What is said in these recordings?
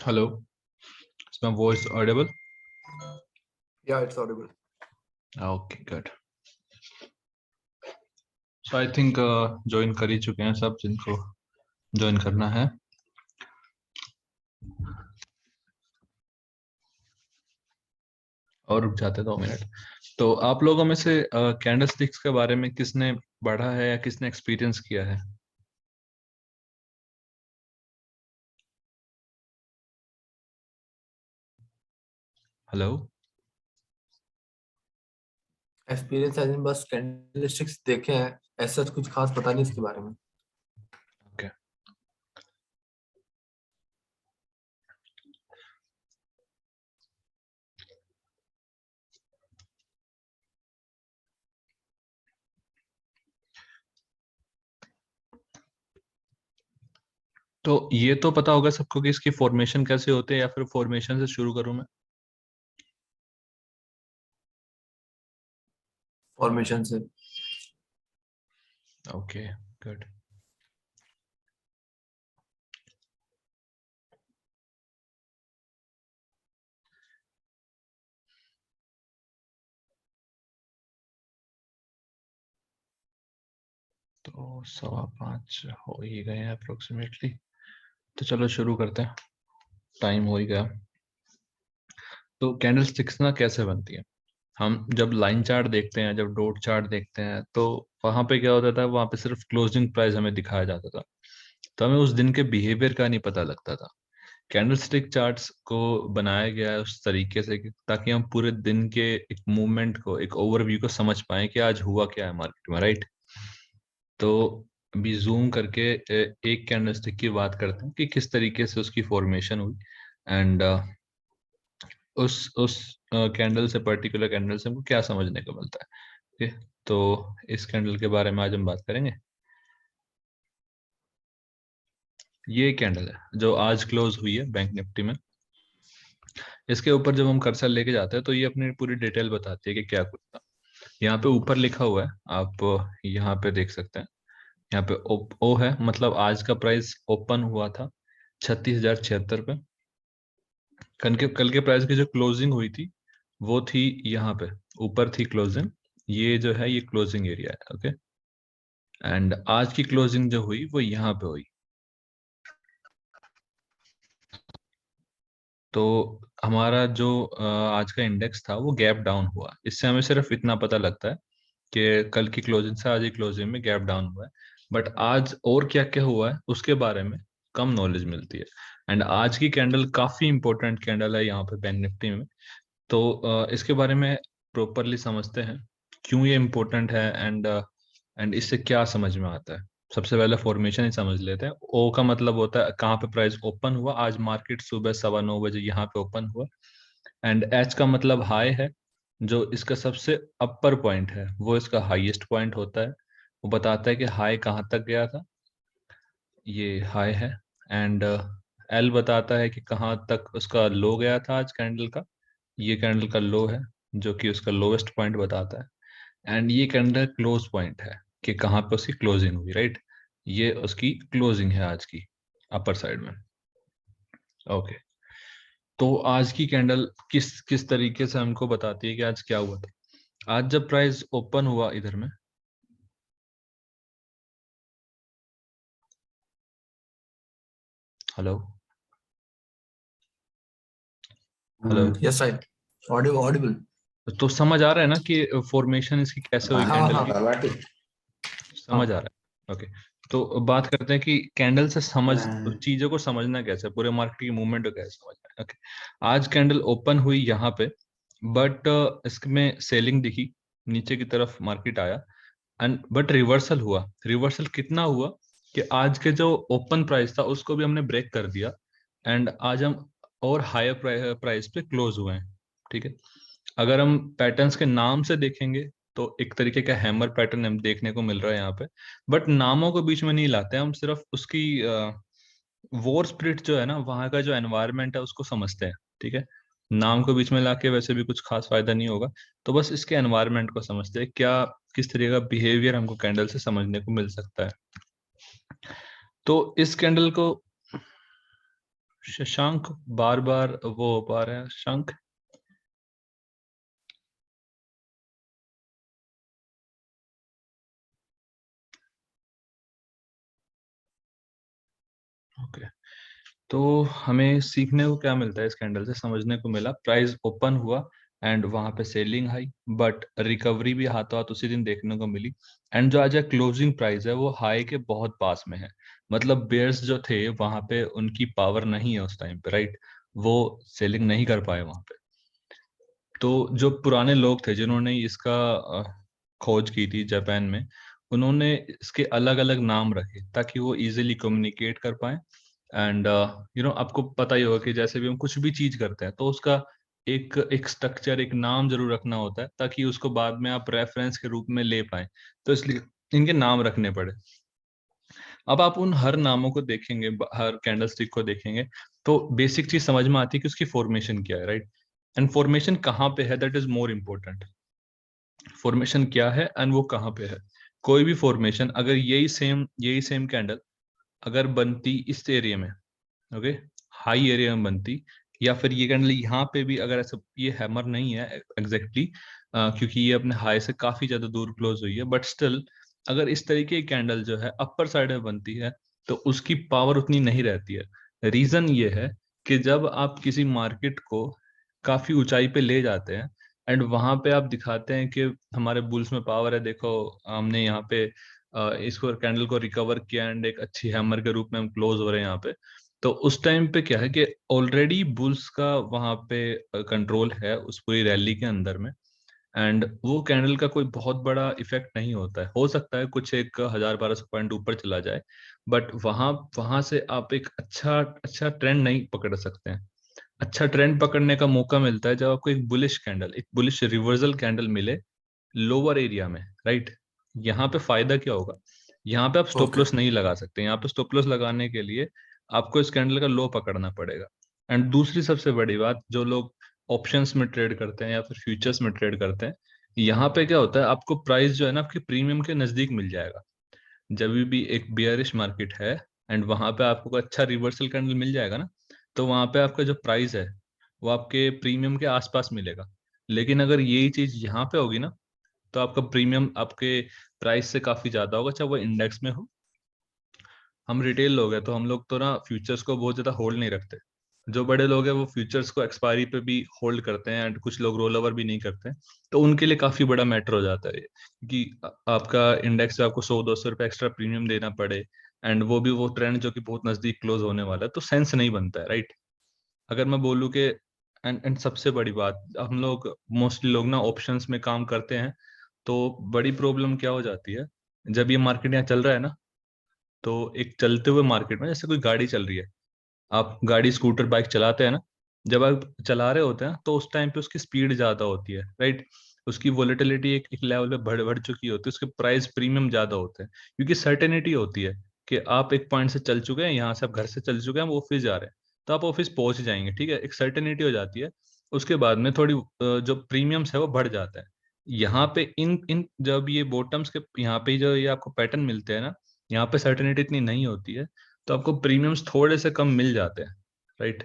Hello, is my voice audible? Yeah, it's audible. Okay, good. So I think join कर ही चुके हैं सब जिनको join करना है. और रुक जाते 2 मिनट. तो आप लोगों में से कैंडल स्टिक्स के बारे में किसने पढ़ा है या किसने एक्सपीरियंस किया है? हेलो. एक्सपीरियंस एज इन बस कैंडलस्टिक्स देखे हैं, ऐसा कुछ खास पता नहीं इसके बारे में। ओके. तो ये तो पता होगा सबको कि इसकी फॉर्मेशन कैसे होते हैं, या फिर फॉर्मेशन से शुरू करूं मैं? फॉर्मेशन से। Okay, good. तो 5:15 हो ही गए हैं अप्रोक्सीमेटली. तो चलो शुरू करते हैं, टाइम हो ही गया. तो कैंडल स्टिक्स ना कैसे बनती है? हम जब लाइन चार्ट देखते हैं, जब डॉट चार्ट देखते हैं, तो वहां पे क्या होता था, वहां पे सिर्फ क्लोजिंग प्राइस हमें दिखाया जाता था. तो हमें उस दिन के बिहेवियर का नहीं पता लगता था. कैंडल स्टिक चार्ट्स को बनाया गया है उस तरीके से ताकि हम पूरे दिन के एक मूवमेंट को, एक ओवरव्यू को समझ पाए कि आज हुआ क्या है मार्केट में, राइट? तो अभी जूम करके एक कैंडल स्टिक की बात करते हैं कि किस तरीके से उसकी फॉर्मेशन हुई. एंड उस कैंडल से, पर्टिकुलर कैंडल से हमको क्या समझने को मिलता है. ठीक है, तो इस कैंडल के बारे में आज हम बात करेंगे. ये कैंडल है जो आज क्लोज हुई है बैंक निफ्टी में. इसके ऊपर जब हम कर्सर लेके जाते हैं तो ये अपनी पूरी डिटेल बताती है कि क्या कुछ था. यहाँ पे ऊपर लिखा हुआ है, आप यहाँ पे देख सकते हैं. यहाँ पे ओ है, मतलब आज का प्राइस ओपन हुआ था 36,076 पे. कल के प्राइस की जो क्लोजिंग हुई थी वो थी यहाँ पे, ऊपर थी क्लोजिंग. ये जो है ये क्लोजिंग एरिया है. ओके. एंड आज की क्लोजिंग जो हुई वो यहाँ पे हुई. तो हमारा जो आज का इंडेक्स था वो गैप डाउन हुआ. इससे हमें सिर्फ इतना पता लगता है कि कल की क्लोजिंग से आज की क्लोजिंग में गैप डाउन हुआ है. बट आज और क्या क्या हुआ है उसके बारे में कम नॉलेज मिलती है. एंड आज की कैंडल काफी इंपॉर्टेंट कैंडल है यहाँ पे बैंक निफ्टी में. तो इसके बारे में प्रॉपरली समझते हैं क्यों ये इम्पोर्टेंट है. एंड इससे क्या समझ में आता है. सबसे पहले फॉर्मेशन ही समझ लेते हैं. ओ का मतलब होता है कहाँ पे प्राइस ओपन हुआ. आज मार्केट सुबह 9:15 बजे यहाँ पे ओपन हुआ. एंड एच का मतलब हाई है. जो इसका सबसे अपर पॉइंट है वो इसका हाईएस्ट पॉइंट होता है. वो बताता है कि हाई कहाँ तक गया था, ये हाई है. एंड एल बताता है कि कहाँ तक उसका लो गया था आज कैंडल का. ये कैंडल का लो है जो कि उसका लोवेस्ट पॉइंट बताता है. एंड ये कैंडल क्लोज पॉइंट है कि कहाँ पे उसकी क्लोजिंग हुई, राइट? ये उसकी क्लोजिंग है आज की, अपर साइड में. ओके. तो आज की कैंडल किस किस तरीके से हमको बताती है कि आज क्या हुआ था. आज जब प्राइस ओपन हुआ इधर में, hello hello, yes right, Audible. तो समझ आ रहा है ना कि फॉर्मेशन इसकी कैसे हुई हाँ कैंडल हाँ की? समझ आ हाँ। रहा है. ओके. तो बात करते हैं कि कैंडल से समझ, चीजों को समझना कैसे, पूरे मार्केट की मूवमेंट को कैसे समझना है. ओके. आज कैंडल ओपन हुई यहाँ पे, बट इसमें सेलिंग दिखी, नीचे की तरफ मार्केट आया. एंड बट रिवर्सल हुआ. रिवर्सल कितना हुआ कि आज के जो ओपन प्राइस था उसको भी हमने ब्रेक कर दिया. एंड आज हम और हायर प्राइस पे क्लोज हुए हैं. ठीक है. अगर हम पैटर्न्स के नाम से देखेंगे तो एक तरीके का हैमर पैटर्न हम देखने को मिल रहा है यहाँ पे. बट नामों को बीच में नहीं लाते, हम सिर्फ उसकी वॉर स्पिरिट जो है ना, वहाँ का जो एनवायरनमेंट है उसको समझते हैं. ठीक है. नाम को बीच में लाके वैसे भी कुछ खास फायदा नहीं होगा. तो बस इसके एनवायरनमेंट को समझते हैं, क्या किस तरीके का बिहेवियर हमको कैंडल से समझने को मिल सकता है. तो इस कैंडल को शशांक बार बार वो हो पा रहा है शशांक। ओके, तो हमें सीखने को क्या मिलता है इस कैंडल से? समझने को मिला प्राइस ओपन हुआ एंड वहां पे सेलिंग हाई, बट रिकवरी भी हाथों हाथ उसी दिन देखने को मिली। एंड जो आज क्लोजिंग प्राइस है वो हाई के बहुत पास में है। मतलब बेयर्स जो थे वहां पे उनकी पावर नहीं है उस टाइम पे, राइट? वो सेलिंग नहीं कर पाए वहां पे। तो जो पुराने लोग थे जिन्होंने इसका खोज की थी जापान में, उन्होंने इसके अलग अलग नाम रखे ताकि वो इजीली कम्युनिकेट कर पाए। एंड आपको पता ही होगा कि जैसे भी हम कुछ भी चीज करते हैं तो उसका एक एक स्ट्रक्चर, एक नाम जरूर रखना होता है ताकि उसको बाद में आप रेफरेंस के रूप में ले पाए। तो इसलिए इनके नाम रखने पड़े। अब आप उन हर नामों को देखेंगे, हर कैंडल स्टिक को देखेंगे, तो बेसिक चीज समझ में आती है कि उसकी फॉर्मेशन क्या है, राइट? एंड फॉर्मेशन कहाँ पे है, that is more important. Formation क्या है एंड वो कहाँ पे है। कोई भी फॉर्मेशन अगर यही सेम कैंडल अगर बनती इस एरिया में, ओके, हाई एरिया में बनती, या फिर ये कैंडल यहाँ पे भी अगर ऐसा, ये हैमर नहीं है एग्जैक्टली क्योंकि ये अपने हाई से काफी ज्यादा दूर क्लोज हुई है, बट स्टिल अगर इस तरीके की कैंडल जो है अपर साइड में बनती है तो उसकी पावर उतनी नहीं रहती है। रीजन ये है कि जब आप किसी मार्केट को काफी ऊंचाई पे ले जाते हैं एंड वहां पे आप दिखाते हैं कि हमारे बुल्स में पावर है, देखो हमने यहाँ पे इसको कैंडल को रिकवर किया एंड एक अच्छी हैमर के रूप में हम क्लोज हो रहे हैं यहाँ पे, तो उस टाइम पे क्या है कि ऑलरेडी बुल्स का वहां पे कंट्रोल है उस पूरी रैली के अंदर में। एंड वो कैंडल का कोई बहुत बड़ा इफेक्ट नहीं होता है, हो सकता है कुछ एक 1000-1200 पॉइंट ऊपर चला जाए, बट वहां वहां से आप एक अच्छा अच्छा ट्रेंड नहीं पकड़ सकते हैं। अच्छा ट्रेंड पकड़ने का मौका मिलता है जब आपको एक बुलिश कैंडल, एक बुलिश रिवर्सल कैंडल मिले लोअर एरिया में, राइट? यहाँ पे फायदा क्या होगा? यहाँ पे आप स्टॉप ओके। लॉस नहीं लगा सकते। यहाँ पे स्टॉप लॉस लगाने के लिए आपको इस कैंडल का लो पकड़ना पड़ेगा। एंड दूसरी सबसे बड़ी बात, जो लोग ऑप्शंस में ट्रेड करते हैं या फिर फ्यूचर्स में ट्रेड करते हैं, यहाँ पे क्या होता है, आपको प्राइस जो है ना आपके प्रीमियम के नजदीक मिल जाएगा। जब भी एक बियरिश मार्केट है एंड वहां पे आपको कोई अच्छा रिवर्सल कैंडल मिल जाएगा ना, तो वहां पे आपका जो प्राइस है वो आपके प्रीमियम के आसपास मिलेगा। लेकिन अगर यही चीज यहाँ पे होगी ना, तो आपका प्रीमियम आपके प्राइस से काफी ज्यादा होगा, चाहे वो इंडेक्स में हो। हम रिटेल लोग हैं तो हम लोग तो ना फ्यूचर्स को बहुत ज्यादा होल्ड नहीं रखते। जो बड़े लोग हैं वो फ्यूचर्स को एक्सपायरी पे भी होल्ड करते हैं एंड कुछ लोग रोल ओवर भी नहीं करते हैं। तो उनके लिए काफी बड़ा मैटर हो जाता है ये, कि आपका इंडेक्स पे आपको 100-200 रुपये एक्स्ट्रा प्रीमियम देना पड़े, एंड वो भी वो ट्रेंड जो कि बहुत नजदीक क्लोज होने वाला है, तो सेंस नहीं बनता है, राइट? अगर मैं बोलूँ कि एंड सबसे बड़ी बात, हम लोग मोस्टली लोग ना ऑप्शंस में काम करते हैं, तो बड़ी प्रॉब्लम क्या हो जाती है, जब ये मार्केट यहाँ चल रहा है ना, तो एक चलते हुए मार्केट में जैसे कोई गाड़ी चल रही है, आप गाड़ी स्कूटर बाइक चलाते हैं ना, जब आप चला रहे होते हैं तो उस टाइम पे उसकी स्पीड ज्यादा होती है, राइट? उसकी वोलेटिलिटी एक लेवल पे बढ़ बढ़ चुकी होती है, उसके प्राइस प्रीमियम ज्यादा होते हैं, क्योंकि सर्टेनिटी होती है कि आप एक पॉइंट से चल चुके हैं, यहाँ से आप घर से चल चुके हैं, वो ऑफिस जा रहे हैं, तो आप ऑफिस पहुंच जाएंगे, ठीक है, एक सर्टेनिटी हो जाती है। उसके बाद में थोड़ी जो प्रीमियम्स है वो बढ़ जाता है। यहाँ पे इन इन जब ये बॉटम्स के यहाँ पे जो ये आपको पैटर्न मिलते हैं ना, यहाँ पे सर्टेनिटी इतनी नहीं होती है, तो आपको प्रीमियम्स थोड़े से कम मिल जाते हैं, राइट?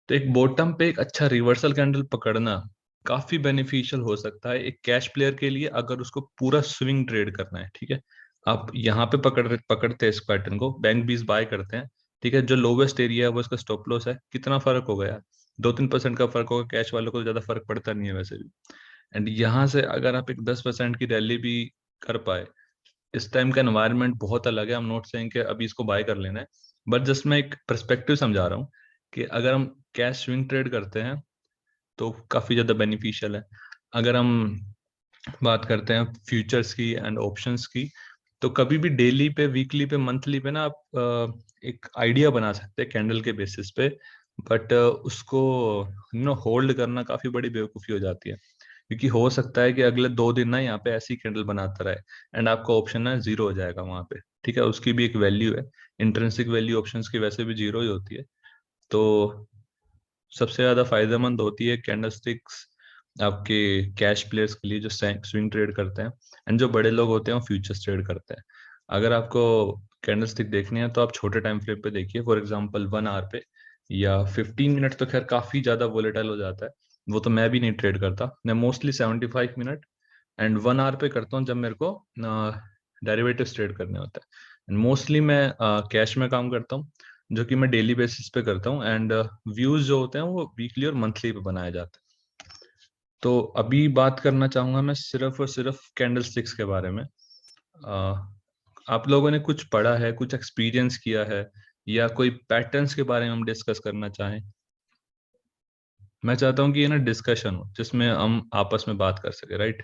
तो एक बॉटम पे एक अच्छा रिवर्सल कैंडल पकड़ना काफी बेनिफिशियल हो सकता है एक कैश प्लेयर के लिए, अगर उसको पूरा स्विंग ट्रेड करना है, ठीक है। आप यहाँ पे पकड़ते हैं इस पैटर्न को, बैंक बीस बाय करते हैं, ठीक है, जो लोवेस्ट एरिया है वो इसका स्टॉप लॉस है, कितना फर्क होगा यार? 2-3% का फर्क होगा, कैश वालों को ज्यादा फर्क पड़ता नहीं है वैसे भी। एंड यहाँ से अगर आप एक 10% की रैली भी कर पाए, इस टाइम का एनवायरनमेंट बहुत अलग है, हम नोट सेइंग कि अभी इसको बाय कर लेना है, बट जस्ट मैं एक पर्सपेक्टिव समझा रहा हूँ कि अगर हम कैश स्विंग ट्रेड करते हैं तो काफी ज्यादा बेनिफिशियल है। अगर हम बात करते हैं फ्यूचर्स की एंड ऑप्शंस की, तो कभी भी डेली पे, वीकली पे, मंथली पे ना आप एक आइडिया बना सकते हैं कैंडल के बेसिस पे, बट उसको होल्ड करना काफी बड़ी बेवकूफी हो जाती है, क्योंकि हो सकता है कि अगले 2 दिन ना यहाँ पे ऐसी कैंडल बनाता रहे एंड आपका ऑप्शन ना जीरो हो जाएगा वहां पे, ठीक है, उसकी भी एक वैल्यू है। इंट्रिंसिक वैल्यू ऑप्शंस की वैसे भी जीरो ही होती है। तो सबसे ज्यादा फायदेमंद होती है कैंडलस्टिक्स आपके कैश प्लेयर्स के लिए जो स्विंग ट्रेड करते हैं, एंड जो बड़े लोग होते हैं वो फ्यूचर्स ट्रेड करते हैं। अगर आपको कैंडलस्टिक देखनी है तो आप छोटे टाइम फ्रेम पे देखिए, फॉर एग्जांपल 1 आवर पे। या 15 मिनट तो खैर काफी ज्यादा वोलेटाइल हो जाता है, वो तो मैं भी नहीं ट्रेड करता। मैं मोस्टली 75 मिनट एंड 1 आवर पे करता हूँ जब मेरे को डेरिवेटिव्स ट्रेड करने होते हैं। एंड मोस्टली मैं कैश में काम करता हूँ, जो कि मैं डेली बेसिस पे करता हूँ। एंड व्यूज जो होते हैं वो वीकली और मंथली पे बनाए जाते हैं। तो अभी बात करना चाहूंगा मैं सिर्फ और सिर्फ कैंडल स्टिक्स के बारे में। आप लोगों ने कुछ पढ़ा है, कुछ एक्सपीरियंस किया है, या कोई पैटर्न्स के बारे में हम डिस्कस करना चाहें? मैं चाहता हूँ कि ये ना डिस्कशन हो जिसमें हम आपस में बात कर सके, राइट?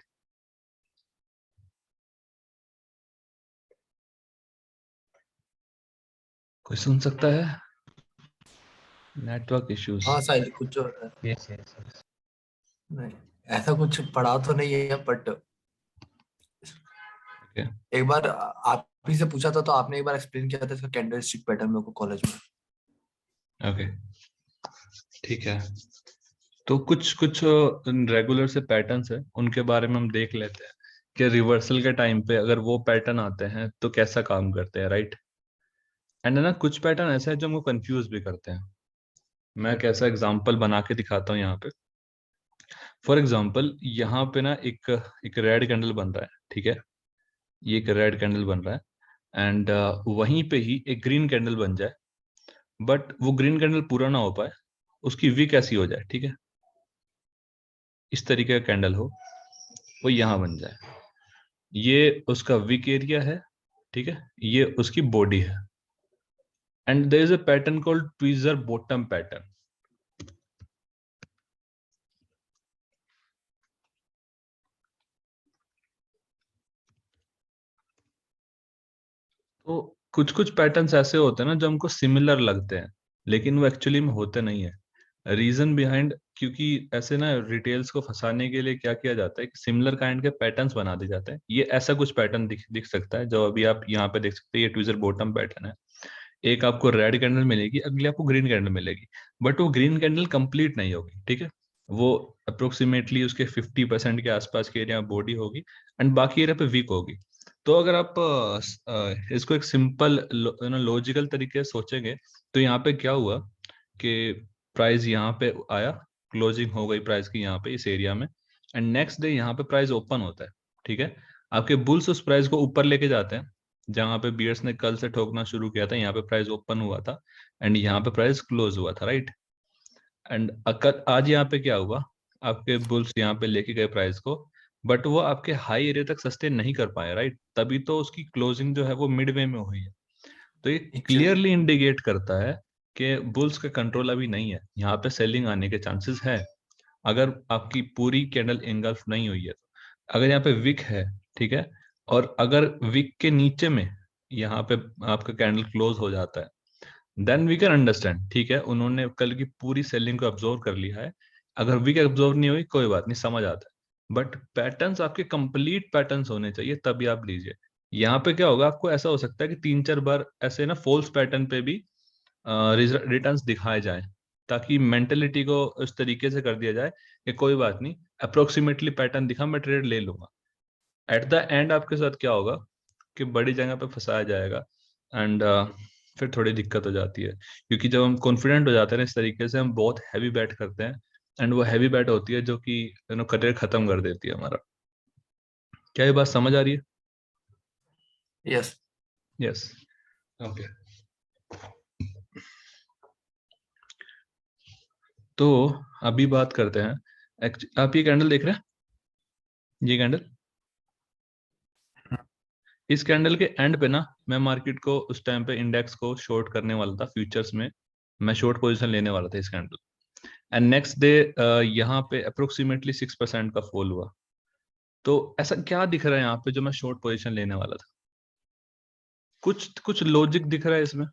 कोई सुन सकता है? Network issues. हाँ साहिल, कुछ जो यस यस यस। नहीं, ऐसा कुछ पढ़ा तो नहीं है, बट ओके एक बार आप ही से पूछा था तो आपने एक बार एक्सप्लेन किया था इसका कैंडल स्टिक पैटर्न मेरे को कॉलेज में। ओके, ठीक है। तो कुछ कुछ रेगुलर से पैटर्न्स है, उनके बारे में हम देख लेते हैं कि रिवर्सल के टाइम पे अगर वो पैटर्न आते हैं तो कैसा काम करते हैं, राइट? एंड ना कुछ पैटर्न ऐसे हैं जो हमको कंफ्यूज भी करते हैं। मैं कैसा एग्जांपल बना के दिखाता हूँ यहाँ पे। फॉर एग्जांपल यहाँ पे ना एक एक रेड कैंडल बन रहा है, ठीक है? ये एक रेड कैंडल बन रहा है एंड वहीं पे ही एक ग्रीन कैंडल बन जाए, बट वो ग्रीन कैंडल पूरा ना हो पाए, उसकी विक ऐसी हो जाए, ठीक है? इस तरीके का कैंडल हो, वो यहाँ बन जाए। ये उसका विक एरिया है, ठीक है? ये उसकी बॉडी है। And there is a pattern called tweezer bottom pattern. तो कुछ कुछ पैटर्न्स ऐसे होते हैं ना जो हमको सिमिलर लगते हैं, लेकिन वो एक्चुअली में होते नहीं है। रीजन बिहाइंड, क्योंकि ऐसे ना रिटेल्स को फंसाने के लिए क्या किया जाता है कि सिमिलर काइंड के पैटर्न्स बना दिए जाते हैं। ये ऐसा कुछ पैटर्न दिख दिख सकता है जो अभी आप यहाँ पे देख सकते हैं, ये ट्विजर बॉटम पैटर्न है। एक आपको रेड कैंडल मिलेगी, अगली आपको ग्रीन कैंडल मिलेगी, बट वो ग्रीन कैंडल कंप्लीट नहीं होगी, ठीक है? वो अप्रोक्सीमेटली उसके 50% के आसपास के एरिया में बॉडी होगी एंड बाकी एरिया पे वीक होगी। तो अगर आप इसको एक सिंपल लॉजिकल तरीके से सोचेंगे, तो यहाँ पे क्या हुआ कि प्राइस यहाँ पे आया, क्लोजिंग हो गई प्राइस की यहाँ पे इस एरिया में, एंड नेक्स्ट डे यहाँ पे प्राइस ओपन होता है, ठीक है? आपके बुल्स उस प्राइस को ऊपर लेके जाते हैं, जहां पे बियर्स ने कल से ठोकना शुरू किया था, यहाँ पे प्राइस ओपन हुआ था एंड यहाँ पे प्राइस क्लोज हुआ था, राइट? एंड आज यहाँ पे क्या हुआ, आपके बुल्स यहाँ पे लेके गए प्राइस को, बट वो आपके हाई एरिया तक सस्टेन नहीं कर पाए, राइट? तभी तो उसकी क्लोजिंग जो है वो मिड वे में हुई है। तो ये एक्चुअली क्लियरली इंडिकेट करता है कि बुल्स का कंट्रोल अभी नहीं है, यहाँ पे सेलिंग आने के चांसेस है, अगर आपकी पूरी कैंडल एंगल्फ नहीं हुई है तो। अगर यहाँ पे विक है, ठीक है, और अगर विक के नीचे में यहाँ पे आपका कैंडल क्लोज हो जाता है, देन वी कैन अंडरस्टैंड, ठीक है, उन्होंने कल की पूरी सेलिंग को ऑब्जर्व कर लिया है। अगर विक ऑब्जर्व नहीं हुई कोई बात नहीं, समझ आता है, बट पैटर्न्स आपके कंप्लीट पैटर्न्स होने चाहिए तभी आप लीजिए। यहाँ पे क्या होगा, आपको ऐसा हो सकता है कि 3-4 बार ऐसे ना फॉल्स पैटर्न पे भी रिटर्न्स दिखाए जाए, ताकि मेंटेलिटी को उस तरीके से कर दिया जाए कि कोई बात नहीं, अप्रोक्सीमेटली पैटर्न दिखा, मैं ट्रेड ले लूंगा। एट द एंड आपके साथ क्या होगा कि बड़ी जगह पे फंसाया जाएगा एंड फिर थोड़ी दिक्कत हो जाती है, क्योंकि जब हम कॉन्फिडेंट हो जाते हैं ना इस तरीके से, हम बहुत हैवी बैट करते हैं एंड वो हैवी बैट होती है जो कि करियर खत्म कर देती है हमारा। क्या ये बात समझ आ रही है? यस। Yes, okay. तो अभी बात करते हैं, आप ये कैंडल देख रहे हैं, ये कैंडल, इस कैंडल के एंड पे ना मैं मार्केट को उस टाइम पे इंडेक्स को शॉर्ट करने वाला था, फ्यूचर्स में मैं शॉर्ट पोजीशन लेने वाला था इस कैंडल। एंड नेक्स्ट डे यहाँ पे अप्रोक्सीमेटली 6% का फॉल हुआ। तो ऐसा क्या दिख रहा है यहाँ पे जो मैं शॉर्ट पोजीशन लेने वाला था? कुछ कुछ लॉजिक दिख रहा है इसमें?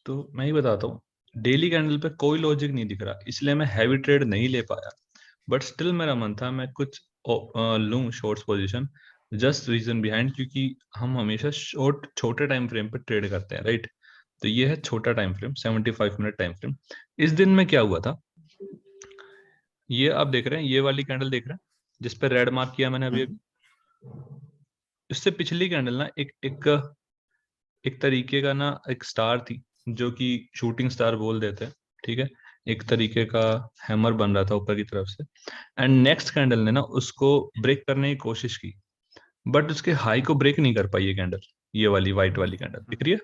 तो मैं ही बताता हूँ, डेली कैंडल पे कोई लॉजिक नहीं दिख रहा, इसलिए मैं हैवी ट्रेड नहीं ले पाया। बट स्टिल मेरा मन था मैं कुछ लूं shorts position, just reason behind, क्योंकि हम हमेशा शॉर्ट छोटे टाइम फ्रेम पे ट्रेड करते हैं, राइट? तो ये है छोटा time frame, 75 minute time frame. इस दिन में क्या हुआ था, ये आप देख रहे हैं, ये वाली कैंडल देख रहे हैं जिस पे रेड मार्क किया मैंने अभी अभी, इससे पिछली कैंडल ना एक एक एक तरीके का ना एक स्टार थी, जो कि शूटिंग स्टार बोल देते हैं, ठीक है, एक तरीके का हैमर बन रहा था ऊपर की तरफ से। एंड नेक्स्ट कैंडल ने ना उसको ब्रेक करने की कोशिश की, बट उसके हाई को ब्रेक नहीं कर पाई ये कैंडल। ये वाली व्हाइट वाली कैंडल दिख रही है,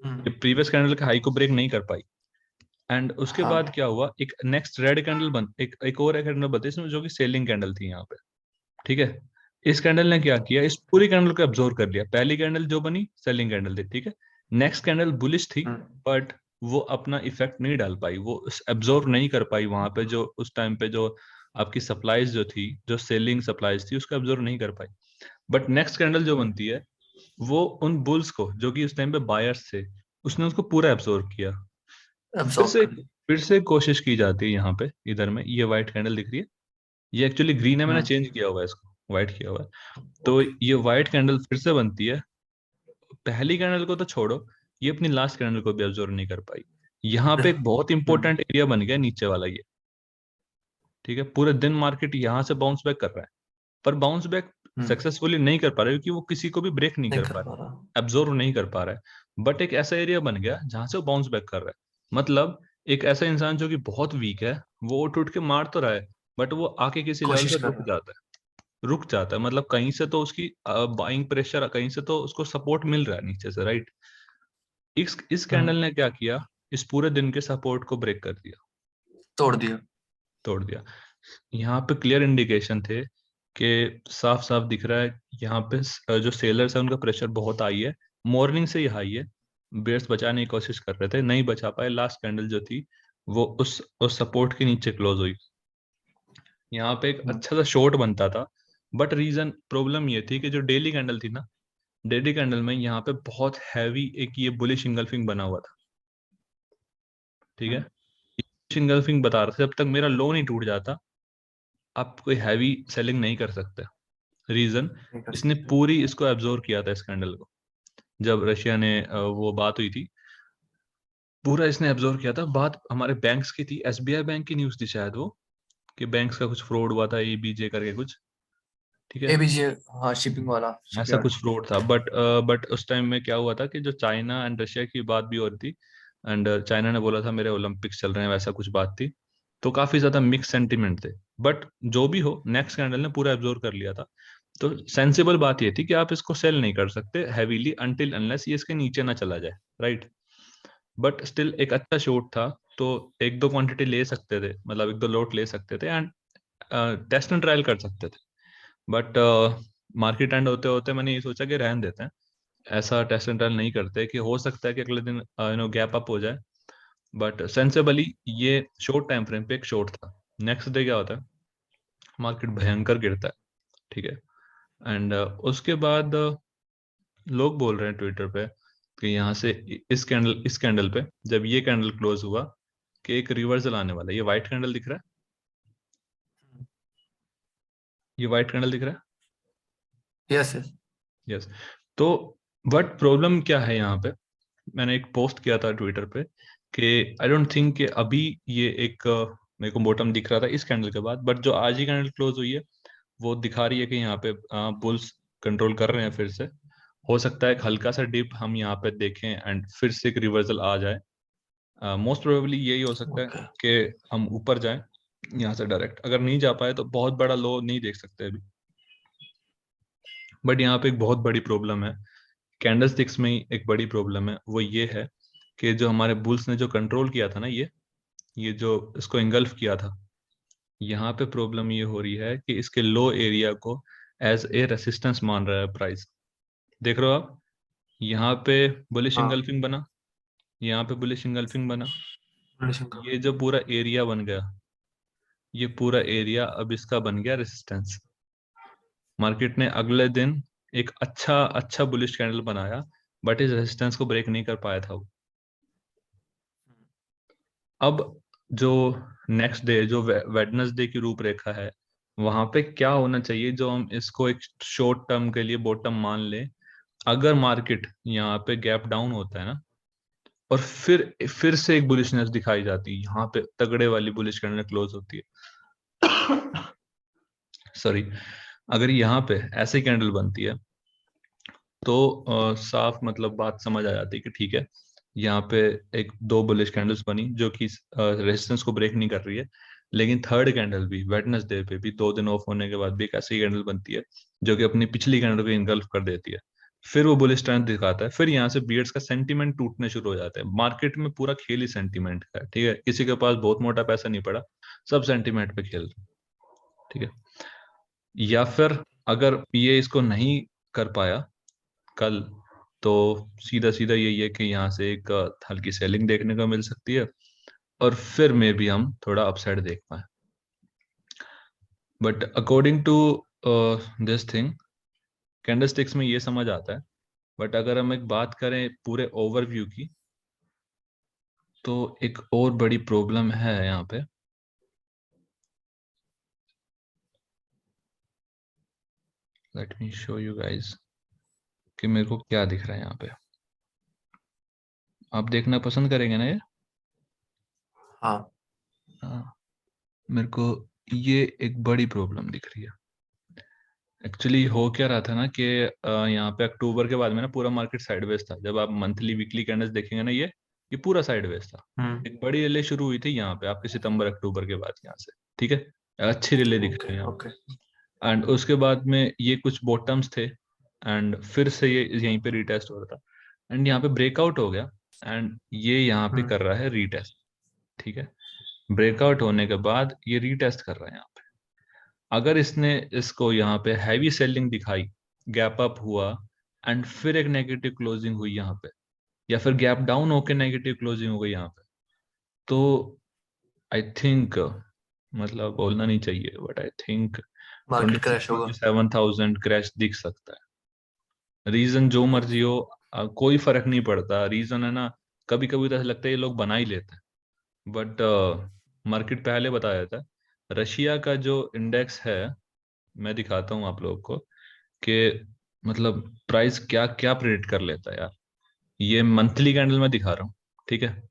ये प्रीवियस कैंडल के हाई को ब्रेक नहीं कर पाई। एंड उसके हाँ। बाद क्या हुआ, एक नेक्स्ट रेड कैंडल बन, एक और कैंडल बनती इसमें, जो कि सेलिंग कैंडल थी यहाँ पे, ठीक है। इस कैंडल ने क्या किया, इस पूरी कैंडल को एब्जॉर्व कर लिया। पहली कैंडल जो बनी सेलिंग कैंडल थी, ठीक है। नेक्स्ट कैंडल बुलिश थी, बट वो अपना इफेक्ट नहीं डाल पाई, वो एब्जॉर्व नहीं कर पाई वहां पे, जो उस टाइम पे जो आपकी सप्लाईज जो थी, जो सेलिंग सप्लाईज थी, उसको एब्जॉर्व नहीं कर पाई। बट नेक्स्ट कैंडल जो बनती है, वो उन बुल्स को, जो कि उस टाइम पे बायर्स थे, उसने उसको पूरा एब्जॉर्व किया। फिर एब्जॉर्ब से कर लिया। फिर से कोशिश की जाती है यहाँ पे, इधर में ये व्हाइट कैंडल दिख रही है, ये एक्चुअली ग्रीन है, मैंने चेंज किया हुआ है इसको, व्हाइट किया हुआ है। तो ओके। ये व्हाइट कैंडल फिर से बनती है। पहली कैंडल को तो छोड़ो, ये अपनी लास्ट कैंडल को भी ऑब्जर्व नहीं कर पाई। यहाँ पे एक बहुत इंपॉर्टेंट एरिया बन गया नीचे वाला ये, ठीक है। पूरे दिन मार्केट यहाँ से बाउंस बैक कर रहा है, पर बाउंस बैक सक्सेसफुली नहीं कर पा रहा है, क्योंकि वो किसी को भी ब्रेक नहीं नहीं कर कर पा पा रहा रहा। है, एब्जॉर्व नहीं कर पा रहा है। बट एक ऐसा एरिया बन गया जहां से वो बाउंस बैक कर रहा है। मतलब एक ऐसा इंसान जो कि बहुत वीक है, वो उठ उठ के मार तो रहा है, बट वो आके किसी लेवल कोशिश पे कर रुक रहा जाता है, रुक जाता है। मतलब कहीं से तो उसकी बाइंग प्रेशर, कहीं से तो उसको सपोर्ट मिल रहा है नीचे से, राइट। इस है। कैंडल ने क्या किया, इस पूरे दिन के सपोर्ट को ब्रेक कर दिया, तोड़ दिया। तोड़ दिया। यहाँ पे क्लियर इंडिकेशन थे कि साफ साफ दिख रहा है यहाँ पे जो सेलर्स है उनका प्रेशर बहुत हाई है, मॉर्निंग से ही हाई है। बेयर्स बचाने की कोशिश कर रहे थे, नहीं बचा पाए। लास्ट कैंडल जो थी वो उस सपोर्ट के नीचे क्लोज हुई। यहाँ पे एक अच्छा सा शॉर्ट बनता था, बट रीजन प्रॉब्लम ये थी कि जो डेली कैंडल थी ना, डेली कैंडल में यहाँ पे बहुत हैवी एक ये बुलिश इंगल्फिंग बना हुआ था, ठीक है। इंगल्फिंग बता रहा था जब तक मेरा लो नहीं टूट जाता, आप कोई हैवी सेलिंग नहीं कर सकते। रीजन, नहीं कर इसने सकते। पूरी इसको एब्जॉर्व किया था इस कैंडल को, जब रशिया ने वो बात हुई थी, पूरा इसने एब्जॉर्व किया था। बात हमारे बैंक्स की थी, एसबीआई बैंक की न्यूज थी शायद वो, कि बैंक्स का कुछ फ्रॉड हुआ था, एबीजे करके कुछ, ठीक है। एबीजे। हाँ, शिपिंग वाला, ऐसा शिपयार्ड। कुछ फ्रॉड था, बट उस टाइम में क्या हुआ था कि जो चाइना एंड रशिया की बात भी हो रही थी, एंड चाइना ने बोला था मेरे ओलंपिक्स चल रहे हैं, वैसा कुछ बात थी। तो काफी ज्यादा मिक्स सेंटीमेंट थे। बट जो भी हो, नेक्स्ट कैंडल ने पूरा एब्जॉर्व कर लिया था। तो सेंसिबल बात ये थी कि आप इसको सेल नहीं कर सकते हैवीली अनटिल अनलेस ये इसके नीचे ना चला जाए, राइट। बट स्टिल एक अच्छा शॉट था, तो एक दो क्वांटिटी ले सकते थे, मतलब एक दो लोट ले सकते थे, एंड टेस्ट एंड ट्रायल कर सकते थे। बट मार्केट एंड होते होते मैंने ये सोचा कि रहन देते हैं, ऐसा टेस्ट एंड ट्रायल नहीं करते, कि हो सकता है कि अगले दिन गैप अप हो जाए। बट सेंसेबली ये शॉर्ट टाइम फ्रेम पे एक शॉर्ट था। नेक्स्ट डे क्या होता है, मार्केट भयंकर गिरता है, ठीक है। एंड उसके बाद लोग बोल रहे हैं ट्विटर पे कि यहाँ से इस कैंडल पे जब ये कैंडल क्लोज हुआ, कि एक रिवर्सल आने वाला है। ये व्हाइट कैंडल दिख रहा है, ये व्हाइट कैंडल दिख रहा यस यस। है, यस। तो बट प्रॉब्लम क्या है यहाँ पे, मैंने एक पोस्ट किया था ट्विटर पे कि आई डोंट थिंक कि अभी ये एक मेरे को बॉटम दिख रहा था इस कैंडल के बाद, बट जो आज ही कैंडल क्लोज हुई है वो दिखा रही है कि यहाँ पे बुल्स कंट्रोल कर रहे हैं फिर से। हो सकता है एक हल्का सा डिप हम यहाँ पे देखें एंड फिर से एक रिवर्सल आ जाए। मोस्ट प्रोबेबली यही हो सकता है ओके। कि हम ऊपर जाएं यहाँ से डायरेक्ट। अगर नहीं जा पाए तो बहुत बड़ा लो नहीं देख सकते अभी। बट यहाँ पे एक बहुत बड़ी प्रॉब्लम है, कैंडल स्टिक्स में ही एक बड़ी प्रॉब्लम है, वो ये है कि जो हमारे बुल्स ने जो कंट्रोल किया था ना, ये जो इसको इंगल्फ किया था, यहाँ पे प्रॉब्लम ये हो रही है कि इसके लो एरिया को एज ए रेसिस्टेंस मान रहा है प्राइस। देख रहे हो आप, यहाँ पे बुलिश हाँ। इंगल्फिंग बना, यहाँ पे बुलिश इंगल्फिंग बना, रिलेशन का। ये जो पूरा एरिया बन गया, ये पूरा एरिया अब इसका बन गया रेसिस्टेंस। मार्केट ने अगले दिन एक अच्छा अच्छा बुलिश कैंडल बनाया, बट इस रेजिस्टेंस को ब्रेक नहीं कर पाया था वो। अब जो नेक्स्ट डे, जो वेडनेसडे की रूपरेखा है, वहां पे क्या होना चाहिए जो हम इसको एक शॉर्ट टर्म के लिए बॉटम मान लें। अगर मार्केट यहाँ पे गैप डाउन होता है ना, और फिर से एक बुलिशनेस दिखाई जाती है, यहाँ पे तगड़े वाली बुलिश कैंडल क्लोज होती है, सॉरी, अगर यहाँ पे ऐसी कैंडल बनती है तो साफ मतलब बात समझ आ जाती है कि ठीक है, यहाँ पे एक दो बुलिश कैंडल्स बनी जो कि रेजिस्टेंस को ब्रेक नहीं कर रही है, लेकिन थर्ड कैंडल भी वेडनेसडे पे भी 2 दिन ऑफ होने के बाद भी एक ऐसी कैंडल बनती है जो कि अपनी पिछली कैंडल को इनगल्फ कर देती है। फिर वो बुलिश ट्रेंड दिखाता है, फिर यहाँ से बियर्स का सेंटीमेंट टूटने शुरू हो जाता है। मार्केट में पूरा खेल ही सेंटीमेंट का है, ठीक है, किसी के पास बहुत मोटा पैसा नहीं पड़ा, सब सेंटीमेंट पे खेल रहे हैं, ठीक है। या फिर अगर ये इसको नहीं कर पाया कल, तो सीधा सीधा यही है कि यहाँ से एक हल्की सेलिंग देखने को मिल सकती है, और फिर में भी हम थोड़ा अपसाइड देख पाए। But according to this thing, candlesticks में ये समझ आता है। बट अगर हम एक बात करें पूरे ओवरव्यू की, तो एक और बड़ी प्रॉब्लम है यहाँ पे। Let me show you guys कि मेरे को क्या दिख रहा है यहाँ पे। आप देखना पसंद करेंगे ना ये? हाँ। हाँ, मेरे को ये एक बड़ी प्रॉब्लम दिख रही है। एक्चुअली हो क्या रहा था ना कि यहाँ पे अक्टूबर के बाद में ना पूरा मार्केट साइडवेज था। जब आप मंथली वीकली कैंडल्स देखेंगे ना, ये पूरा साइडवेज था। एक बड़ी रैली शुरू हुई थी यहाँ पे आपके सितंबर अक्टूबर के बाद यहाँ से, ठीक है, अच्छी रैली दिख ओके रही है यहाँ ओके। पे। एंड उसके बाद में ये कुछ बॉटम्स थे, एंड फिर से ये यहीं पे रीटेस्ट हो रहा था, एंड यहाँ पे ब्रेकआउट हो गया, एंड ये यहाँ पे कर रहा है रीटेस्ट, ठीक है। ब्रेकआउट होने के बाद ये रीटेस्ट कर रहा है यहाँ पे। अगर इसने इसको यहाँ पे हैवी सेलिंग दिखाई, गैप अप हुआ, एंड फिर एक नेगेटिव क्लोजिंग हुई यहाँ पे, या फिर गैप डाउन होकर नेगेटिव क्लोजिंग हो गई यहाँ पे, तो आई थिंक, मतलब बोलना नहीं चाहिए but I think market 26 crash होगा। 27,000 क्रैश दिख सकता है। रीजन जो मर्जी हो, कोई फर्क नहीं पड़ता रीजन, है ना। कभी कभी तो ऐसा लगता है ये लोग बना ही लेते हैं, बट मार्केट पहले बताया था। रशिया का जो इंडेक्स है, मैं दिखाता हूँ आप लोगों को कि मतलब प्राइस क्या क्या प्रेडिक्ट कर लेता है यार। ये मंथली कैंडल में दिखा रहा हूँ, ठीक है।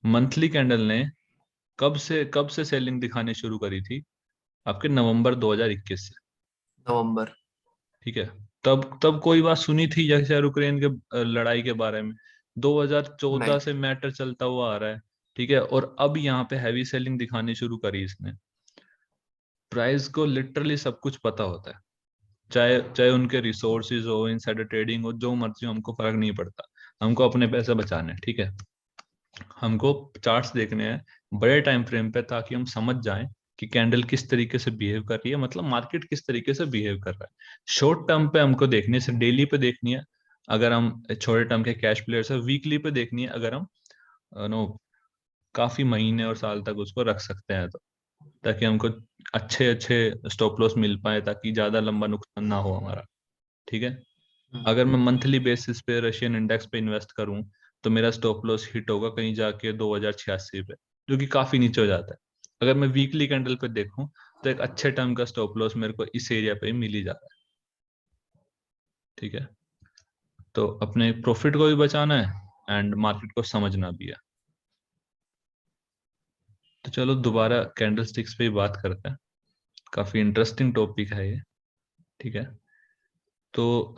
मंथली कैंडल ने कब से सेलिंग दिखानी शुरू करी थी? आपके नवंबर 2021 से, नवंबर। ठीक है। तब तब कोई बात सुनी थी जैसे यूक्रेन के लड़ाई के बारे में? 2014 नहीं। से मैटर चलता हुआ आ रहा है, ठीक है, और अब यहाँ पे हैवी सेलिंग दिखानी शुरू करी इसने। प्राइस को लिटरली सब कुछ पता होता है, चाहे चाहे उनके रिसोर्सेज हो, इनसाइडर ट्रेडिंग हो, जो मर्जी हो, हमको फर्क नहीं पड़ता। हमको अपने पैसे बचाने हैं, ठीक है। हमको चार्ट्स देखने हैं बड़े टाइम फ्रेम पे, ताकि हम समझ जाएं कि कैंडल किस तरीके से बिहेव कर रही है, मतलब मार्केट किस तरीके से बिहेव कर रहा है। शॉर्ट टर्म पे हमको देखनी है, डेली पे देखनी है अगर हम छोटे टर्म के कैश प्लेयर्स है। वीकली पे देखनी है अगर हम नो काफी महीने और साल तक उसको रख सकते हैं, तो ताकि हमको अच्छे अच्छे स्टॉप लॉस मिल पाए, ताकि ज्यादा लंबा नुकसान ना हो हमारा, ठीक है। अगर मैं मंथली बेसिस पे रशियन इंडेक्स पे इन्वेस्ट करूं, तो मेरा स्टॉप लॉस हिट होगा कहीं जाके 2086 पे, जो कि काफी नीचे हो जाता है। अगर मैं वीकली कैंडल पे देखूं, तो एक अच्छे टर्म का स्टॉप लॉस मेरे को इस एरिया पे ही मिल ही जाता है, ठीक है। तो अपने प्रॉफिट को भी बचाना है एंड मार्केट को समझना भी है। तो चलो दोबारा कैंडल स्टिक्स पे ही बात करते हैं, काफी इंटरेस्टिंग टॉपिक है ये, ठीक है। तो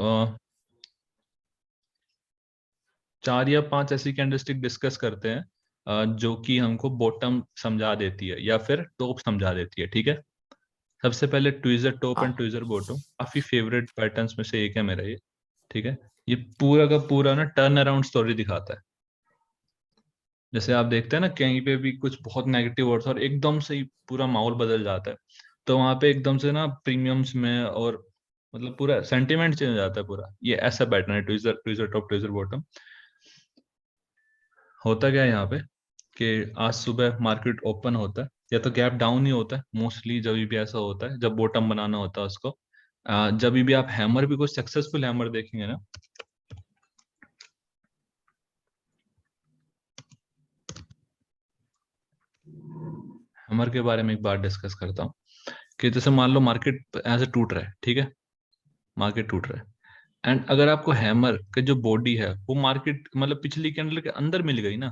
4 या 5 ऐसी कैंडलस्टिक डिस्कस करते हैं जो कि हमको बॉटम समझा देती है या फिर टॉप समझा देती है, ठीक है। सबसे पहले ट्विजर टॉप एंड हाँ। ट्विजर बॉटम, काफी फेवरेट पैटर्न्स में से एक है मेरा ये, ठीक है। ये पूरा का पूरा ना टर्न अराउंड स्टोरी दिखाता है। जैसे आप देखते हैं ना कहीं पे भी कुछ बहुत नेगेटिव वर्ड्स और एकदम से ही पूरा माहौल बदल जाता है, तो वहां पे एकदम से ना प्रीमियम्स में और मतलब पूरा सेंटिमेंट चेंज हो जाता है पूरा। ये ऐसा पैटर्न है tweezer tweezer top tweezer bottom. होता क्या है यहाँ पे कि आज सुबह मार्केट ओपन होता है, या तो गैप डाउन ही होता है मोस्टली, जब भी ऐसा होता है जब बॉटम बनाना होता है उसको। जब भी आप हैमर भी कुछ सक्सेसफुल हैमर देखेंगे ना, हैमर के बारे में एक बात डिस्कस करता हूँ कि जैसे मान लो मार्केट ऐसे टूट रहा है, ठीक है, मार्केट टूट रहा है, एंड अगर आपको हैमर के जो बॉडी है वो मार्केट मतलब पिछली कैंडल के अंदर मिल गई ना,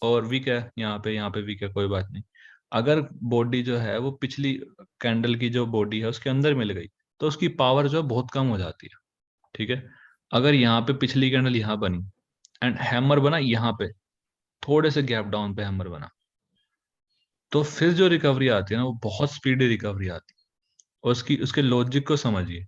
और वीक है यहाँ पे वीक है, कोई बात नहीं। अगर बॉडी जो है वो पिछली कैंडल की जो बॉडी है उसके अंदर मिल गई तो उसकी पावर जो है बहुत कम हो जाती है। ठीक है। अगर यहाँ पे पिछली कैंडल यहाँ बनी एंड हैमर बना यहाँ पे, थोड़े से गैप डाउन पे हैमर बना, तो फिर जो रिकवरी आती है ना वो बहुत स्पीडी रिकवरी आती है। और उसकी उसके लॉजिक को समझिए।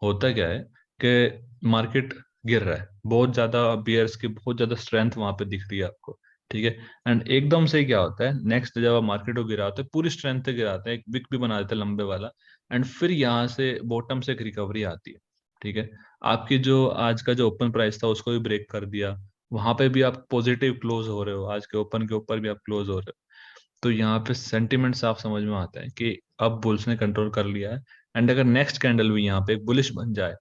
होता क्या है कि मार्केट गिर रहा है, बहुत ज्यादा बियर्स की बहुत ज्यादा स्ट्रेंथ वहां पे दिख रही है आपको। ठीक है। एंड एकदम से क्या होता है, नेक्स्ट जब आप मार्केट को गिराते हैं पूरी स्ट्रेंथ से गिराते हैं, एक विक भी बना देते हैं लंबे वाला, एंड फिर यहाँ से बॉटम से एक रिकवरी आती है। ठीक है। आपकी जो आज का जो ओपन प्राइस था उसको भी ब्रेक कर दिया, वहां पे भी आप पॉजिटिव क्लोज हो रहे हो, आज के ओपन के ऊपर भी आप क्लोज हो रहे हो। तो यहाँ पे सेंटिमेंट साफ समझ में आता है कि अब बुल्स ने कंट्रोल कर लिया है। एंड अगर नेक्स्ट कैंडल भी यहाँ पे एक बुलिश बन जाए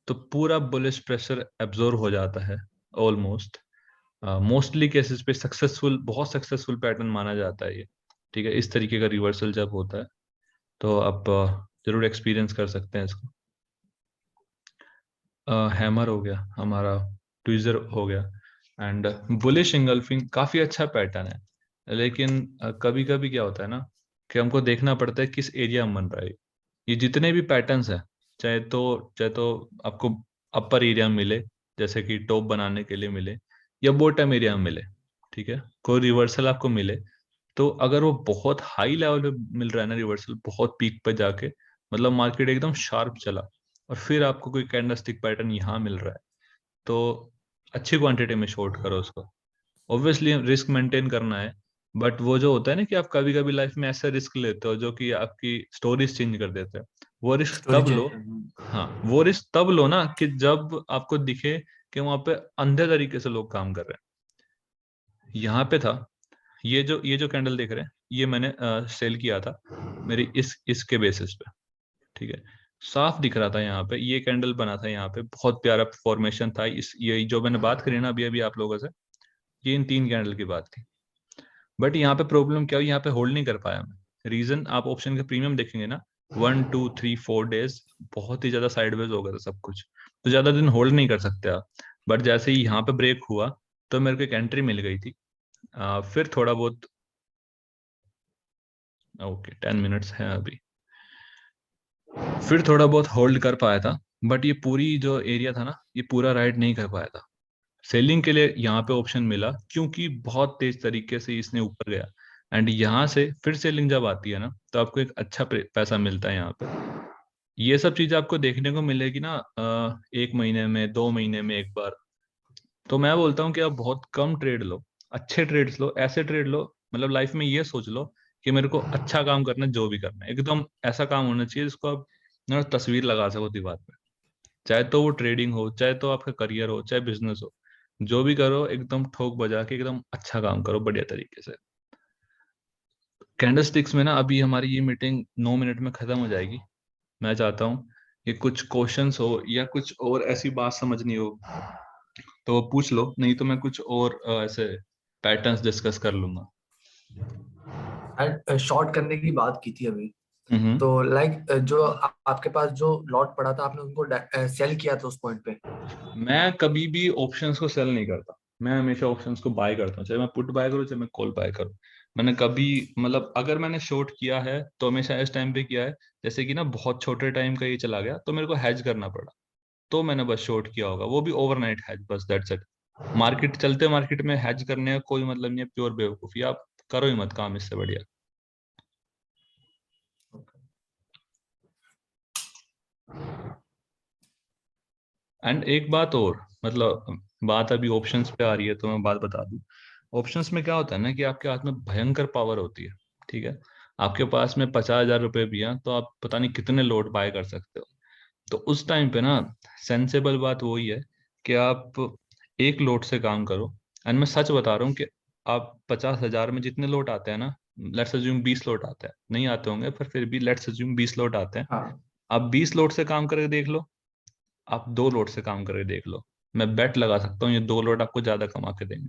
तो पूरा बुलिश प्रेशर एब्जॉर्ब हो जाता है ऑलमोस्ट। मोस्टली केसेस पे सक्सेसफुल, बहुत सक्सेसफुल पैटर्न माना जाता है ये। ठीक है। इस तरीके का रिवर्सल जब होता है तो आप जरूर एक्सपीरियंस कर सकते हैं इसको। हैमर हो गया हमारा, ट्विजर हो गया, एंड बुलिश इंगल्फिंग काफी अच्छा पैटर्न है। लेकिन कभी कभी क्या होता है ना कि हमको देखना पड़ता है किस एरिया में बन रहा है। ये जितने भी पैटर्न्स हैं, चाहे तो आपको अपर एरिया में मिले, जैसे कि टॉप बनाने के लिए मिले, या बॉटम एरिया में मिले। ठीक है। कोई रिवर्सल आपको मिले, तो अगर वो बहुत हाई लेवल पे मिल रहा है ना रिवर्सल, बहुत पीक पे जाके, मतलब मार्केट एकदम शार्प चला, और फिर आपको कोई कैंडलस्टिक पैटर्न यहाँ मिल रहा है, तो अच्छी क्वांटिटी में शॉर्ट करो उसको। ऑब्वियसली रिस्क मेंटेन करना है, बट वो जो होता है ना कि आप कभी कभी लाइफ में ऐसा रिस्क लेते हो जो कि आपकी स्टोरीज चेंज कर देते हैं, वो रिस्क स्टोरी तब लो। चेंज। हाँ, वो रिस्क तब लो ना कि जब आपको दिखे कि वहां पे अंधे तरीके से लोग काम कर रहे हैं। यहाँ पे था, ये जो कैंडल देख रहे हैं, ये मैंने सेल किया था मेरी इसके बेसिस पे। ठीक है। साफ दिख रहा था यहाँ पे, ये कैंडल बना था यहाँ पे, बहुत प्यारा फॉर्मेशन था। इस ये जो मैंने बात करी ना अभी अभी आप लोगों से, ये इन 3 कैंडल की बात थी। बट यहाँ पे प्रॉब्लम क्या हुई, यहाँ पे होल्ड नहीं कर पाया मैं। रीजन आप ऑप्शन का प्रीमियम देखेंगे ना, 1 2 3 4 डेज बहुत ही ज्यादा साइडवेज हो गया था सब कुछ, तो ज्यादा दिन होल्ड नहीं कर सकते आप। बट जैसे ही यहाँ पे ब्रेक हुआ तो मेरे को एक एंट्री मिल गई थी। फिर थोड़ा बहुत, ओके 10 मिनट्स है अभी, फिर थोड़ा बहुत होल्ड कर पाया था। बट ये पूरी जो एरिया था ना, ये पूरा राइड नहीं कर पाया था। सेलिंग के लिए यहाँ पे ऑप्शन मिला क्योंकि बहुत तेज तरीके से इसने ऊपर गया, एंड यहाँ से फिर सेलिंग जब आती है ना तो आपको एक अच्छा पैसा मिलता है यहाँ पे। ये सब चीजें आपको देखने को मिलेगी ना 1 महीने में, 2 महीने में एक बार। तो मैं बोलता हूँ कि आप बहुत कम ट्रेड लो, अच्छे ट्रेड्स लो, ऐसे ट्रेड लो, मतलब लाइफ में ये सोच लो कि मेरे को अच्छा काम करना है, जो भी करना है एकदम ऐसा काम होना चाहिए जिसको आप ना तस्वीर लगा सको दीवार पे। चाहे तो वो ट्रेडिंग हो, चाहे तो आपका करियर हो, चाहे बिजनेस हो, जो भी करो एकदम ठोक बजा के एकदम अच्छा काम करो बढ़िया तरीके से। कैंडलस्टिक्स में ना अभी हमारी ये मीटिंग 9 मिनट में खत्म हो जाएगी। मैं चाहता हूँ कि कुछ क्वेश्चंस हो या कुछ और ऐसी बात समझनी हो तो वो पूछ लो, नहीं तो मैं कुछ और ऐसे पैटर्न्स डिस्कस कर लूंगा। शॉर्ट करने की बात की थी अभी, हम्म। तो लाइक जो आपके पास जो लॉट पड़ा था आपने उनको सेल किया था उस पॉइंट पे? मैं कभी भी ऑप्शंस को सेल नहीं करता, मैं हमेशा ऑप्शंस को बाय करता हूँ, चाहे मैं पुट बाय करूँ चाहे मैं कॉल बाय करूँ। मैंने कभी, मतलब अगर मैंने शॉर्ट किया है तो हमेशा इस टाइम पे किया है, जैसे कि ना बहुत छोटे टाइम का ये चला गया तो मेरे को हैज करना पड़ा, तो मैंने बस शॉर्ट किया होगा, वो भी ओवरनाइट हैज, बस दैट्स इट। मार्केट चलते मार्केट में हैज करने का कोई मतलब नहीं है, प्योर बेवकूफी, आप करो ही मत काम इससे बढ़िया। एंड एक बात और, मतलब बात अभी ऑप्शंस पे आ रही है तो मैं बात बता दूं। ऑप्शंस में क्या होता है ना कि आपके हाथ में भयंकर पावर होती है। ठीक है। आपके पास में 50,000 रुपए भी हैं तो आप पता नहीं कितने लोट बाय कर सकते हो। तो उस टाइम पे ना सेंसेबल बात वही है कि आप एक लोट से काम करो। एंड मैं सच बता रहा हूँ कि आप 50,000 में जितने लोट आते हैं ना, लेट्स अज्यूम 20 लोट आते हैं, नहीं आते होंगे पर फिर भी लेट्स अज्यूम 20 लोट आते हैं, हाँ। आप 20 लोट से काम करके देख लो, आप 2 लोट से काम करके देख लो, मैं बेट लगा सकता हूँ ये 2 लोट आपको ज्यादा कमा के देंगे।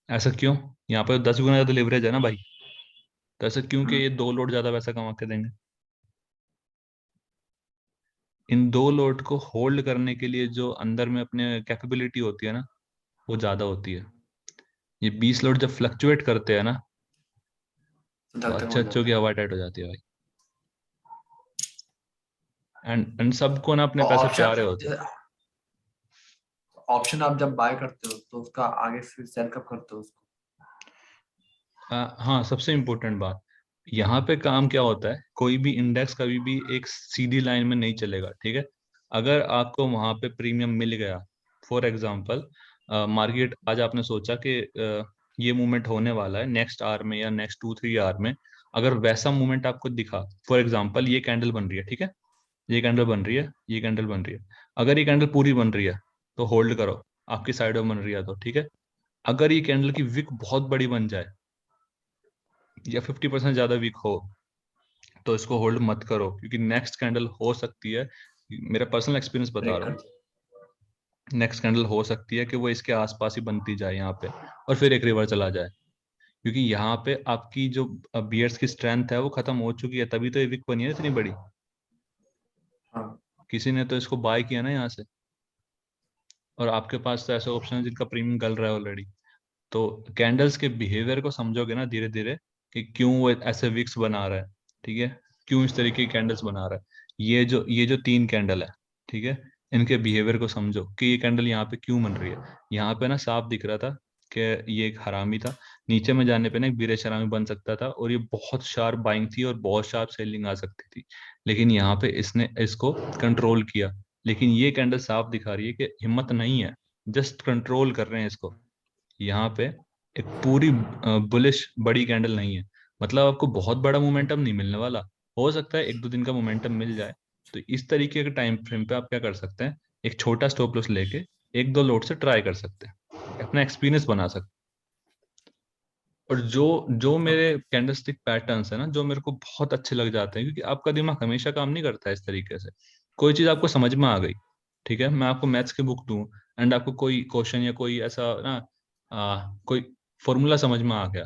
ऐसा क्यों? यहाँ पे 10 गुना ज्यादा लिवरेज है ना भाई, तो ऐसा क्यों कि ये 2 लोट ज्यादा पैसा कमा के देंगे? इन 2 लोट को होल्ड करने के लिए जो अंदर में अपने कैपेबिलिटी होती है ना, वो ज्यादा होती है। ये 20 लोट जब फ्लक्चुएट करते हैं ना, तो तो धक धक अच्छे हो अच्छों जाता की है। हवा टाइट हो जाती है भाई। एंड सबको ना अपने तो पैसे ऑप्शन, प्यारे होते हैं। ऑप्शन आप जब बाय करते हो तो उसका आगे फिर सेल कब करते हो उसको? हाँ, सबसे इम्पोर्टेंट बात, यहाँ पे काम क्या होता है, कोई भी इंडेक्स कभी भी एक सीधी लाइन में नहीं चलेगा, ठीक है। अगर आपको वहां पे प्रीमियम मिल गया, फॉर एग्जांपल मार्केट आज आपने सोचा कि ये मूवमेंट होने वाला है नेक्स्ट आवर में या नेक्स्ट 2-3 आवर में, अगर वैसा मूवमेंट आपको दिखा, फॉर एग्जांपल ये कैंडल बन रही है, ठीक है, ये कैंडल बन रही है, ये कैंडल बन रही है, अगर ये कैंडल पूरी बन रही है तो होल्ड करो, आपकी साइड में बन रही है तो ठीक है। अगर ये कैंडल की विक बहुत बड़ी बन जाए या 50% ज्यादा वीक हो तो इसको होल्ड मत करो, क्योंकि नेक्स्ट कैंडल हो सकती है, मेरा पर्सनल एक्सपीरियंस बता ब्रेक रहा कर हूँ, दिया। नेक्स्ट कैंडल हो सकती है कि वो इसके आसपास ही बनती जाए यहाँ पे और फिर एक रिवर चला जाए, क्योंकि यहाँ पे आपकी जो बियर्स की स्ट्रेंथ है वो खत्म हो चुकी है, तभी तो ये विक बनी है इतनी बड़ी। हाँ। किसी ने तो इसको बाय किया ना यहाँ से, और आपके पास तो ऐसे ऑप्शन है जिनका प्रीमियम गल रहा है ऑलरेडी। तो कैंडल्स के बिहेवियर को समझोगे ना धीरे धीरे, कि क्यों वो ऐसे विक्स बना रहा है, ठीक है, क्यों इस तरीके की कैंडल्स बना रहा है, ये जो 3 कैंडल है, ठीक है, इनके बिहेवियर को समझो कि ये कैंडल यहाँ पे क्यों बन रही है। यहाँ पे ना साफ दिख रहा था कि ये एक हरामी था, नीचे में जाने पे ना एक बीरेश हरामी बन सकता था, और ये बहुत शार्प बाइंग थी और बहुत शार्प सेलिंग आ सकती थी, लेकिन यहाँ पे इसने इसको कंट्रोल किया। लेकिन ये कैंडल साफ दिखा रही है कि हिम्मत नहीं है, जस्ट कंट्रोल कर रहे हैं इसको। यहाँ पे एक पूरी बुलिश बड़ी कैंडल नहीं है, मतलब आपको बहुत बड़ा मोमेंटम नहीं मिलने वाला। हो सकता है 1-2 दिन का मोमेंटम मिल जाए, तो इस तरीके के टाइम फ्रेम पे आप क्या कर सकते हैं, एक छोटा स्टॉप लॉस लेके 1-2 लोड से ट्राई कर सकते हैं, अपना एक्सपीरियंस बना सकते हैं। और जो जो मेरे ओके। कैंडलस्टिक पैटर्न्स है ना, जो मेरे को बहुत अच्छे लग जाते हैं, क्योंकि आपका दिमाग हमेशा काम नहीं करता है इस तरीके से। कोई चीज आपको समझ में आ गई, ठीक है, मैं आपको मैथ्स की बुक दूं एंड आपको कोई क्वेश्चन या कोई ऐसा ना कोई फॉर्मूला समझ में आ गया,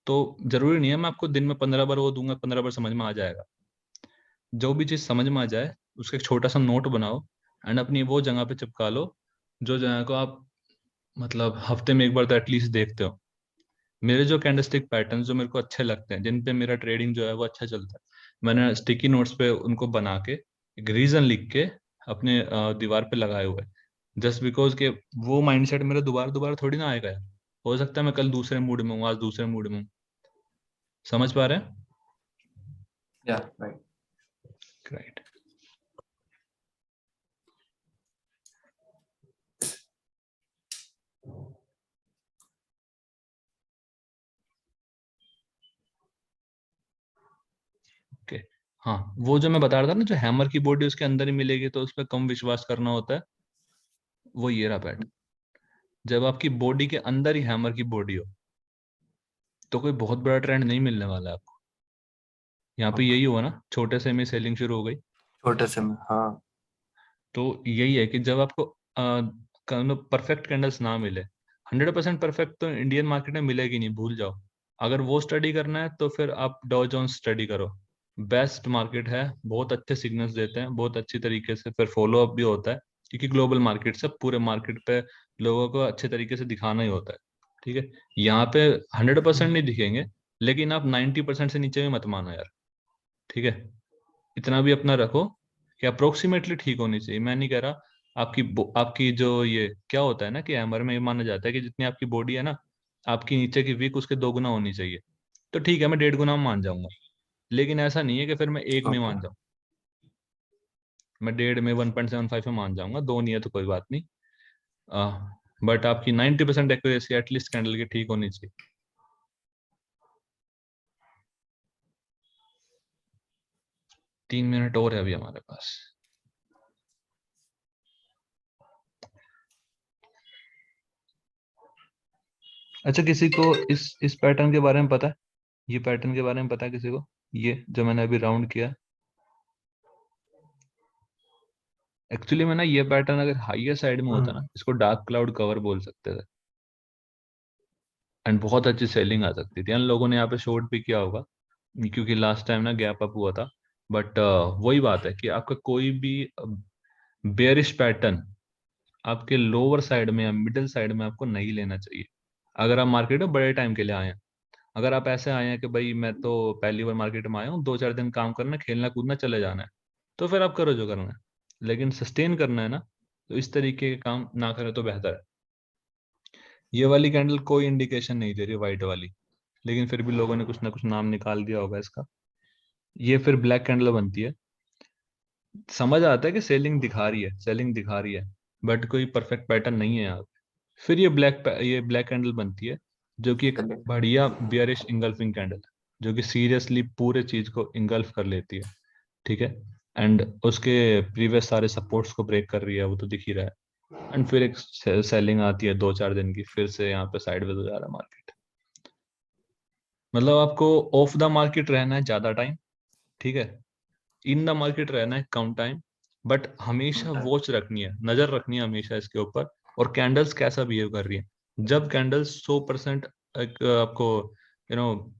तो जरूरी नहीं है मैं आपको दिन में 15 बार वो दूंगा, 15 बार समझ में आ जाएगा। जो भी चीज समझ में आ जाए उसका एक छोटा सा नोट बनाओ एंड अपनी वो जगह पे चिपका लो, जो जगह को आप मतलब हफ्ते में एक बार तो एटलीस्ट देखते हो। मेरे जो कैंडलस्टिक पैटर्न जो मेरे को अच्छे लगते हैं, जिन पे मेरा ट्रेडिंग जो है वो अच्छा चलता है, मैंने स्टिकी नोट्स पे उनको बना के एक रीजन लिख के अपने दीवार पे लगाए हुए हैं, जस्ट बिकॉज के वो माइंडसेट मेरा दोबारा दोबारा थोड़ी ना आएगा यार। हो सकता है मैं कल दूसरे मूड में हूँ, आज दूसरे मूड में हूँ। समझ पा रहे हैं? या राइट। राइट। ओके। हाँ, वो जो मैं बता रहा था ना, जो हैमर की बॉडी उसके अंदर ही मिलेगी तो उस पर कम विश्वास करना होता है, वो ये रहा पैटर्न। जब आपकी बॉडी के अंदर ही हैमर की बॉडी हो तो कोई बहुत बड़ा ट्रेंड नहीं मिलने वाला है आपको। यहाँ पे ओके। यही हुआ ना, छोटे से में सेलिंग शुरू हो गई। छोटे से में, हाँ। तो यही है कि जब आपको परफेक्ट कैंडल्स ना मिले, 100% परफेक्ट तो इंडियन मार्केट में मिलेगी नहीं, भूल जाओ। अगर वो स्टडी करना है तो फिर आप डॉ जोन्स स्टडी करो, बेस्ट मार्केट है, बहुत अच्छे सिग्नल्स देते हैं, बहुत अच्छी तरीके से फिर फॉलो अप भी होता है, क्योंकि ग्लोबल मार्केट से पूरे मार्केट पे लोगों को अच्छे तरीके से दिखाना ही होता है, ठीक है। यहाँ पे 100% नहीं दिखेंगे, लेकिन आप 90% से नीचे भी मत मानो यार, ठीक है। इतना भी अपना रखो कि अप्रोक्सीमेटली ठीक होनी चाहिए, मैं नहीं कह रहा आपकी जो ये क्या होता है ना, कि हैमर में ये माना जाता है कि जितनी आपकी बॉडी है ना, आपकी नीचे की वीक उसके 2 गुना होनी चाहिए। तो ठीक है, मैं 1.5 गुना मान जाऊंगा, लेकिन ऐसा नहीं है कि फिर मैं एक में ओके। मान जाऊं। मैं 1.5 में 1.75 में मान जाऊंगा, दो नहीं है तो कोई बात नहीं। बट आपकी 90% एक्यूरेसी एटलीस्ट कैंडल की ठीक होनी चाहिए। 3 मिनट और है अभी हमारे पास। अच्छा, किसी को इस पैटर्न के बारे में पता है? ये पैटर्न के बारे में पता है किसी को, ये जो मैंने अभी राउंड किया? एक्चुअली में ना ये पैटर्न अगर हाईयर साइड में होता ना, इसको डार्क क्लाउड कवर बोल सकते थे, एंड बहुत अच्छी सेलिंग आ सकती थी, एंड लोगों ने यहाँ पे शॉर्ट भी किया होगा, क्योंकि लास्ट टाइम ना गैप अप हुआ था। बट वही बात है कि आपका कोई भी बेयरिश पैटर्न आपके लोअर साइड में या मिडिल साइड में आपको नहीं लेना चाहिए, अगर आप मार्केट में बड़े टाइम के लिए आए हैं। अगर आप ऐसे आए हैं कि भाई मैं तो पहली बार मार्केट में आया हूँ, 2-4 दिन काम करना है, खेलना कूदना चले जाना है, तो फिर आप करो जो करना है। लेकिन सस्टेन करना है ना, तो इस तरीके के काम ना करें तो बेहतर है। ये वाली कैंडल कोई इंडिकेशन नहीं दे रही, वाइट वाली, लेकिन फिर भी लोगों ने कुछ ना कुछ नाम निकाल दिया होगा इसका। ये फिर ब्लैक कैंडल बनती है, समझ आता है कि सेलिंग दिखा रही है, सेलिंग दिखा रही है, बट कोई परफेक्ट पैटर्न नहीं है यहाँ पे। फिर ये ब्लैक कैंडल बनती है, जो कि एक चलिए। बढ़िया बियरिश इंगल्फिंग कैंडल है, जो कि सीरियसली पूरे चीज को इंगल्फ कर लेती है। ठीक है। एंड उसके प्रीवियस सारे सपोर्ट्स को ब्रेक कर रही है, वो तो दिख ही रहा है। एंड फिर एक सेलिंग आती है 2-4 दिन की, फिर से यहाँ पे साइडवेज हो जा रहा है मार्केट। मतलब आपको ऑफ द मार्केट रहना है ज्यादा टाइम, ठीक है, इन द मार्केट रहना है कम टाइम, बट हमेशा वॉच रखनी है, नजर रखनी है हमेशा इसके ऊपर, और कैंडल्स कैसा बिहेव कर रही है। जब कैंडल्स 100% आपको नो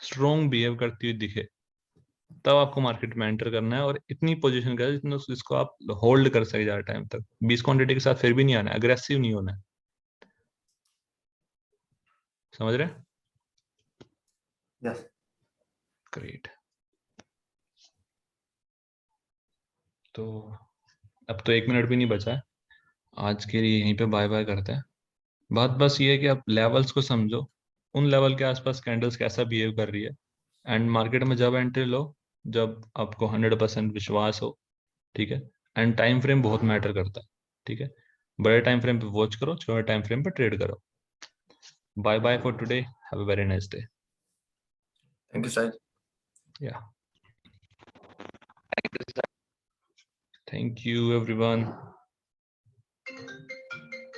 स्ट्रोंग बिहेव करती हुई दिखे, तब आपको मार्केट में एंटर करना है, और इतनी पोजीशन का जितना इसको आप होल्ड कर सके ज्यादा टाइम तक। 20 क्वांटिटी के साथ फिर भी नहीं आना है, अग्रेसिव नहीं होना है। समझ रहे? यस। ग्रेट। तो अब तो 1 मिनट भी नहीं बचा है, आज के लिए यहीं पे बाय बाय करते हैं। बात बस ये है कि आप लेवल्स को समझो, उन लेवल के आसपास कैंडल्स कैसा बिहेव कर रही है, एंड मार्केट में जब एंट्री लो, जब आपको 100% विश्वास हो। ठीक है। एंड टाइम फ्रेम बहुत मैटर करता है। ठीक है। बड़े टाइम फ्रेम पे वॉच करो, छोटे टाइम फ्रेम पे ट्रेड करो। Bye bye for today, have a very nice day. Thank you sir. Yeah, thank you everyone.